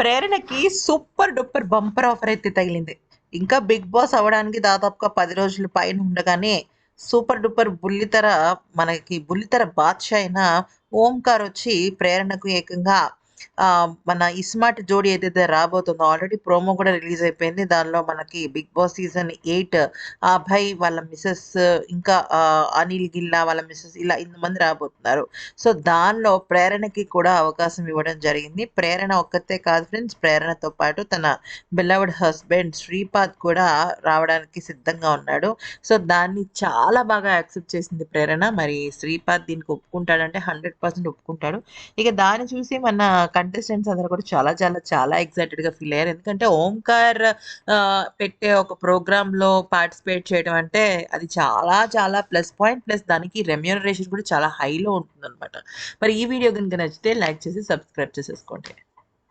ప్రేరణకి super duper bumper offer అయితే తగిలింది. ఇంకా బిగ్ బాస్ అవ్వడానికి దాదాపుగా 10 రోజుల పైన ఉండగానే సూపర్ డూపర్ బుల్లితెర మనకి బుల్లితెర బాద్‌షా అయిన ఓంకార్ వచ్చి ప్రేరణకు ఏకంగా మన ఇస్మార్ట్ జోడీ ఏదైతే రాబోతుందో ఆల్రెడీ ప్రోమో కూడా రిలీజ్ అయిపోయింది. దానిలో మనకి బిగ్ బాస్ సీజన్ 8 అభయ్ వాళ్ళ మిసెస్ ఇంకా అనిల్ గిల్లా వాళ్ళ మిసెస్ ఇలా ఇంతమంది రాబోతున్నారు. సో, దానిలో ప్రేరణకి కూడా అవకాశం ఇవ్వడం జరిగింది. ప్రేరణ ఒక్కతే కాదు ఫ్రెండ్స్. ప్రేరణతో పాటు తన బిలవ్డ్ హస్బెండ్ శ్రీపాద్ కూడా రావడానికి సిద్ధంగా ఉన్నాడు. సో, దాన్ని చాలా బాగా యాక్సెప్ట్ చేసింది ప్రేరణ. మరి శ్రీపాద్ దీనికి ఒప్పుకుంటాడంటే 100% ఒప్పుకుంటాడు. ఇక దాన్ని చూసి మన కంటెస్టెంట్స్ అందరూ కూడా చాలా చాలా చాలా ఎక్సైటెడ్‌గా ఫీల్ అయ్యారు. ఎందుకంటే ఓంకార్ పెట్టే ఒక ప్రోగ్రామ్‌లో పార్టిసిపేట్ చేయడం అంటే అది చాలా చాలా ప్లస్ పాయింట్. ప్లస్ దానికి రెమ్యూనరేషన్ కూడా చాలా హైలో ఉంటుందన్నమాట. మరి ఈ వీడియో గనుక నచ్చితే లైక్ చేసి సబ్స్క్రైబ్ చేసేసుకోండి.